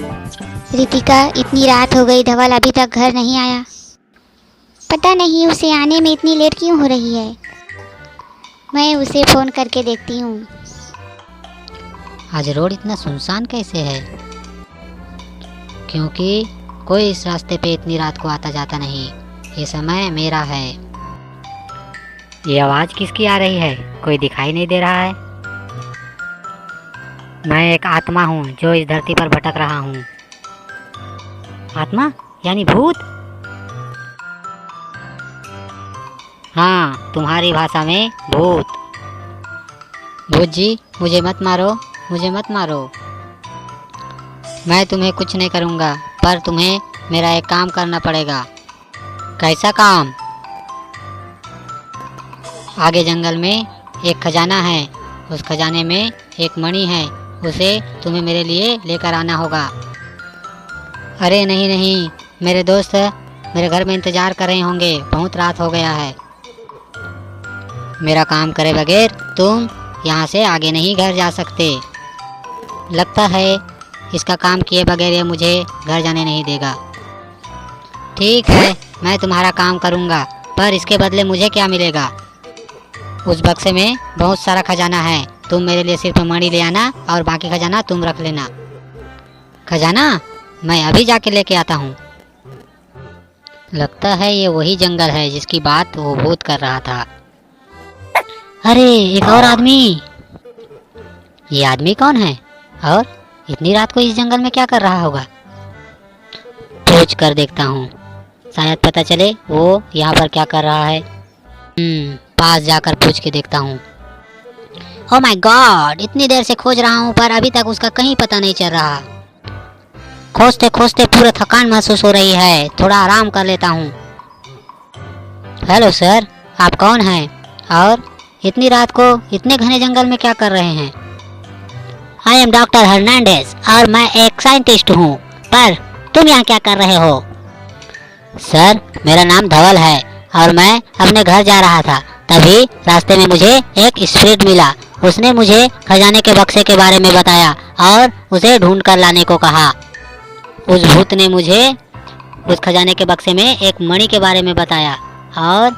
रितिका, इतनी रात हो गई, धवल अभी तक घर नहीं आया। पता नहीं उसे आने में इतनी लेट क्यों हो रही है। मैं उसे फ़ोन करके देखती हूँ। आज रोड इतना सुनसान कैसे है? क्योंकि कोई इस रास्ते पे इतनी रात को आता जाता नहीं। ये समय मेरा है। ये आवाज़ किसकी आ रही है? कोई दिखाई नहीं दे रहा है। मैं एक आत्मा हूँ जो इस धरती पर भटक रहा हूँ। आत्मा यानी भूत? हाँ, तुम्हारी भाषा में भूत। भूत जी, मुझे मत मारो, मुझे मत मारो। मैं तुम्हें कुछ नहीं करूँगा, पर तुम्हें मेरा एक काम करना पड़ेगा। कैसा काम? आगे जंगल में एक खजाना है, उस खजाने में एक मणि है, उसे तुम्हें मेरे लिए लेकर आना होगा। अरे नहीं नहीं, मेरे दोस्त मेरे घर में इंतज़ार कर रहे होंगे, बहुत रात हो गया है। मेरा काम करे बगैर तुम यहाँ से आगे नहीं घर जा सकते। लगता है इसका काम किए बगैर ये मुझे घर जाने नहीं देगा। ठीक है, मैं तुम्हारा काम करूँगा, पर इसके बदले मुझे क्या मिलेगा? उस बक्से में बहुत सारा खजाना है, तुम मेरे लिए सिर्फ मणि ले आना और बाकी खजाना तुम रख लेना। खजाना मैं अभी जाके लेके आता हूँ। लगता है ये वही जंगल है जिसकी बात वो भूत कर रहा था। अरे एक और आदमी! ये आदमी कौन है और इतनी रात को इस जंगल में क्या कर रहा होगा? पूछ कर देखता हूँ, शायद पता चले वो यहाँ पर क्या कर रहा है। पास जाकर पूछ के देखता हूँ। ओह माय गॉड, इतनी देर से खोज रहा हूँ पर अभी तक उसका कहीं पता नहीं चल रहा। खोजते खोजते पूरा थकान महसूस हो रही है, थोड़ा आराम कर लेता हूँ। हेलो सर, आप कौन हैं और इतनी रात को इतने घने जंगल में क्या कर रहे हैं? आई एम डॉक्टर हर्नांडेज और मैं एक साइंटिस्ट हूँ, पर तुम यहाँ क्या कर रहे हो? सर, मेरा नाम धवल है और मैं अपने घर जा रहा था, तभी रास्ते में मुझे एक स्पिरिट मिला। उसने मुझे खजाने के बक्से के बारे में बताया और उसे ढूंढ कर लाने को कहा। उस भूत ने मुझे उस खजाने के बक्से में एक मणि के बारे में बताया और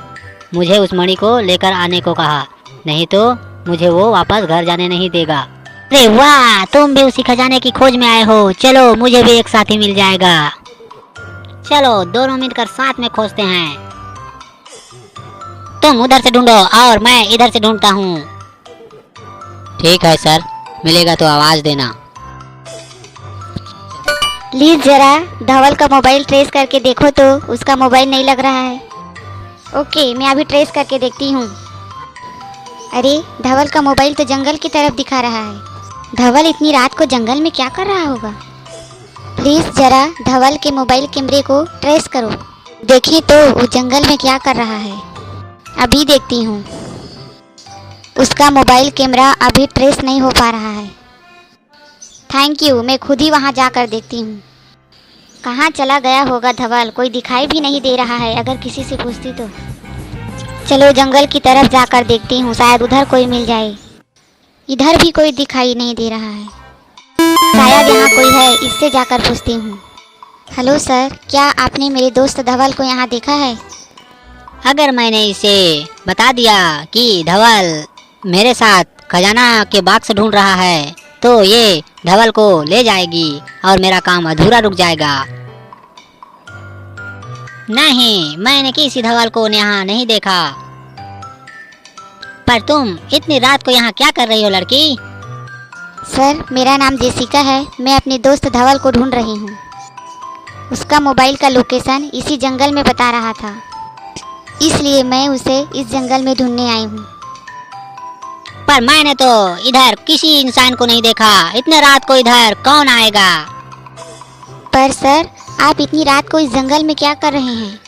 मुझे उस मणि को लेकर आने को कहा, नहीं तो मुझे वो वापस घर जाने नहीं देगा। अरे वाह, तुम भी उसी खजाने की खोज में आए हो। चलो, मुझे भी एक साथी मिल जाएगा। चलो दोनों मिलकर साथ में खोजते हैं। तुम उधर से ढूंढो और मैं इधर से ढूंढता हूँ। ठीक है सर, मिलेगा तो आवाज देना। प्लीज़ ज़रा धवल का मोबाइल ट्रेस करके देखो तो उसका मोबाइल नहीं लग रहा है। ओके, मैं अभी ट्रेस करके देखती हूँ। अरे, धवल का मोबाइल तो जंगल की तरफ दिखा रहा है। धवल इतनी रात को जंगल में क्या कर रहा होगा? प्लीज़ ज़रा धवल के मोबाइल कैमरे को ट्रेस करो, देखिए तो वो जंगल में क्या कर रहा है। अभी देखती हूँ। उसका मोबाइल कैमरा अभी ट्रेस नहीं हो पा रहा है। थैंक यू, मैं खुद ही वहाँ जाकर देखती हूँ। कहाँ चला गया होगा धवल? कोई दिखाई भी नहीं दे रहा है। अगर किसी से पूछती तो। चलो जंगल की तरफ जाकर देखती हूँ, शायद उधर कोई मिल जाए। इधर भी कोई दिखाई नहीं दे रहा है, शायद यहाँ कोई है, इससे जाकर पूछती हूँ। हेलो सर, क्या आपने मेरे दोस्त धवल को यहाँ देखा है? अगर मैंने इसे बता दिया कि धवल मेरे साथ खजाना के बाक्स ढूंढ रहा है, तो ये धवल को ले जाएगी और मेरा काम अधूरा रुक जाएगा। नहीं, मैंने किसी धवल को यहाँ नहीं देखा। पर तुम इतनी रात को यहाँ क्या कर रही हो लड़की? सर, मेरा नाम जेसिका है। मैं अपने दोस्त धवल को ढूंढ रही हूँ। उसका मोबाइल का लोकेशन इसी जंगल में बता रहा था, इसलिए मैं उसे इस जंगल में ढूंढने आई हूँ। पर मैंने तो इधर किसी इंसान को नहीं देखा। इतने रात को इधर कौन आएगा? पर सर, आप इतनी रात को इस जंगल में क्या कर रहे हैं?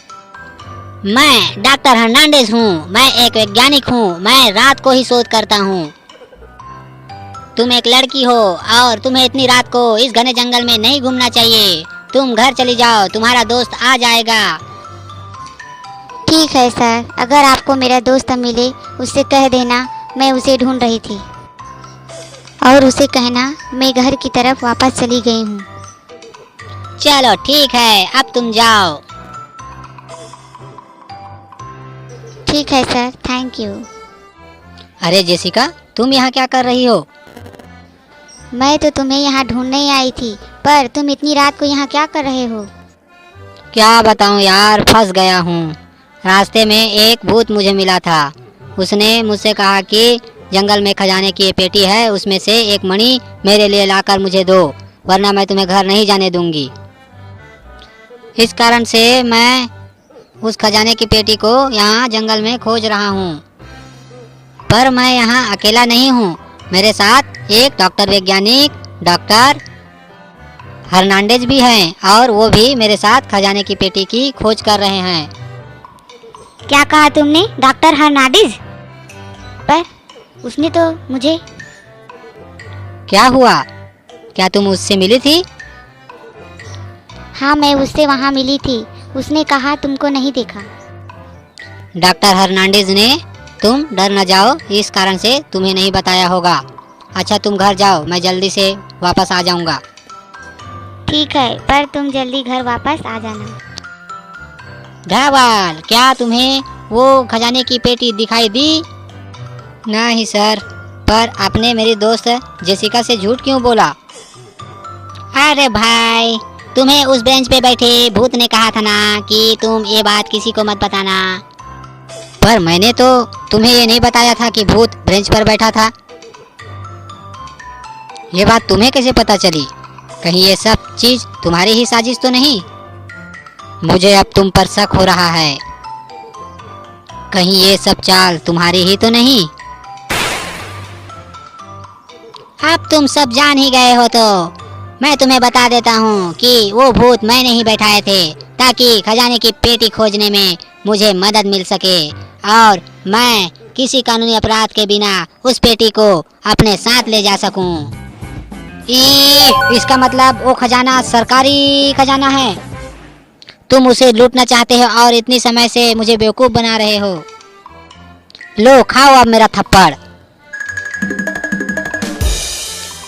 मैं डॉक्टर हर्नांडेज हूँ। मैं एक वैज्ञानिक हूँ। मैं रात को ही शोध करता हूँ। तुम एक लड़की हो और तुम्हें इतनी रात को इस घने जंगल में नहीं घूमना चाहिए। तुम घर चली जाओ, तुम्हारा दोस्त आ जाएगा। ठीक है सर, अगर आपको मेरा दोस्त मिले उससे कह देना मैं उसे ढूंढ रही थी, और उसे कहना मैं घर की तरफ वापस चली गई हूँ। चलो ठीक है, अब तुम जाओ। ठीक है सर, थैंक यू। अरे जेसिका, तुम यहाँ क्या कर रही हो? मैं तो तुम्हें यहाँ ढूंढने ही आई थी, पर तुम इतनी रात को यहाँ क्या कर रहे हो? क्या बताऊँ यार, फंस गया हूँ। रास्ते में एक भूत मुझे मिला था। उसने मुझसे कहा कि जंगल में खजाने की ये पेटी है, उसमें से एक मणि मेरे लिए लाकर मुझे दो, वरना मैं तुम्हें घर नहीं जाने दूंगी। इस कारण से मैं उस खजाने की पेटी को यहाँ जंगल में खोज रहा हूँ। पर मैं यहाँ अकेला नहीं हूँ, मेरे साथ एक डॉक्टर वैज्ञानिक डॉक्टर हर्नांडेज भी हैं, और वो भी मेरे साथ खजाने की पेटी की खोज कर रहे हैं। क्या कहा तुमने, डॉक्टर हर्नांडेज? पर उसने तो मुझे... क्या हुआ, क्या तुम उससे मिली थी? हाँ, मैं उससे वहाँ मिली थी। उसने कहा तुमको नहीं देखा। डॉक्टर हर्नांडेज ने तुम डर न जाओ इस कारण से तुम्हें नहीं बताया होगा। अच्छा तुम घर जाओ, मैं जल्दी से वापस आ जाऊंगा। ठीक है, पर तुम जल्दी घर वापस आ जाना। धवल, क्या तुम्हें वो खजाने की पेटी दिखाई दी? नहीं सर, पर आपने मेरी दोस्त जेसिका से झूठ क्यों बोला? अरे भाई, तुम्हें उस बेंच पे बैठे भूत ने कहा था ना कि तुम ये बात किसी को मत बताना। पर मैंने तो तुम्हें ये नहीं बताया था कि भूत बेंच पर बैठा था। ये बात तुम्हें कैसे पता चली? कहीं ये सब चीज तुम्हारी ही साजिश तो नहीं? मुझे अब तुम पर शक हो रहा है। कहीं ये सब चाल तुम्हारी ही तो नहीं? अब तुम सब जान ही गए हो तो मैं तुम्हें बता देता हूँ कि वो भूत मैंने ही बैठाए थे, ताकि खजाने की पेटी खोजने में मुझे मदद मिल सके और मैं किसी कानूनी अपराध के बिना उस पेटी को अपने साथ ले जा सकूं। इसका मतलब वो खजाना सरकारी खजाना है। तुम उसे लूटना चाहते हो और इतनी समय से मुझे बेवकूफ बना रहे हो। लो खाओ अब मेरा थप्पड़।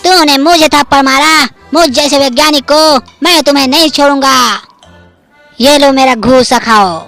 तूने मुझे थप्पड़ मारा, मुझ जैसे वैज्ञानिक को मैं तुम्हें नहीं छोड़ूंगा। ये लो मेरा घूस खाओ।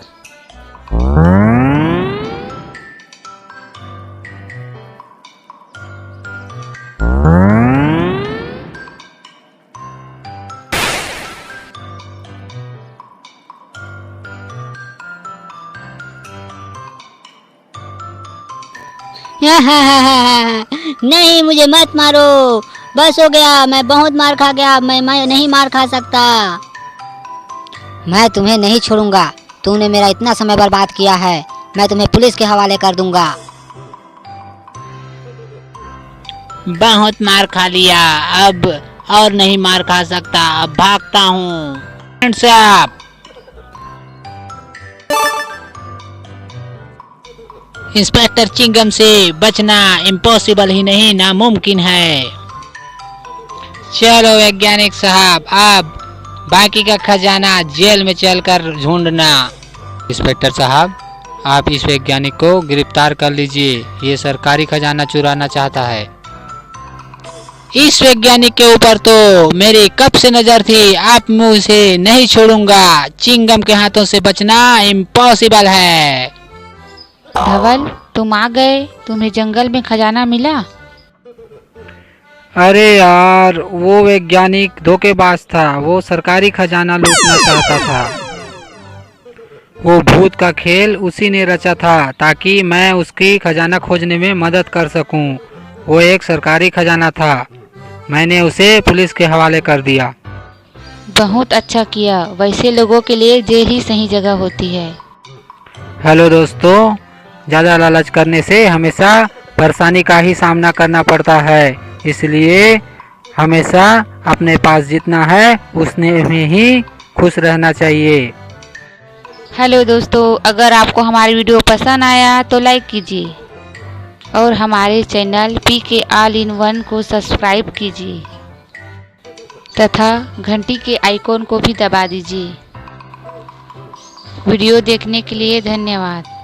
नहीं, मुझे मत मारो, बस हो गया, मैं बहुत मार खा गया, मैं नहीं मार खा सकता। मैं तुम्हें नहीं छोड़ूंगा, तूने मेरा इतना समय बर्बाद किया है, मैं तुम्हें पुलिस के हवाले कर दूंगा। बहुत मार खा लिया, अब और नहीं मार खा सकता, अब भागता हूँ। साहब, इंस्पेक्टर चिंगम से बचना इम्पॉसिबल ही नहीं नामुमकिन है। चलो वैज्ञानिक साहब, अब बाकी का खजाना जेल में चलकर ढूंढना। इंस्पेक्टर साहब, आप इस वैज्ञानिक को गिरफ्तार कर लीजिए, ये सरकारी खजाना चुराना चाहता है। इस वैज्ञानिक के ऊपर तो मेरी कब से नजर थी, आप मुझे नहीं छोड़ूंगा, चिंगम के हाथों से बचना इम्पॉसिबल है। धवल, तुम आ गए, तुम्हें जंगल में खजाना मिला? अरे यार, वो वैज्ञानिक धोखेबाज था, वो सरकारी खजाना लूटना चाहता था। वो भूत का खेल उसी ने रचा था ताकि मैं उसकी खजाना खोजने में मदद कर सकूं। वो एक सरकारी खजाना था, मैंने उसे पुलिस के हवाले कर दिया। बहुत अच्छा किया, वैसे लोगों के लिए जेल ही सही जगह होती है। हेलो दोस्तों, ज़्यादा लालच करने से हमेशा परेशानी का ही सामना करना पड़ता है, इसलिए हमेशा अपने पास जितना है उसने में ही खुश रहना चाहिए। हेलो दोस्तों, अगर आपको हमारी वीडियो पसंद आया तो लाइक कीजिए और हमारे channel PK all in one को सब्सक्राइब कीजिए तथा घंटी के आइकॉन को भी दबा दीजिए। वीडियो देखने के लिए धन्यवाद।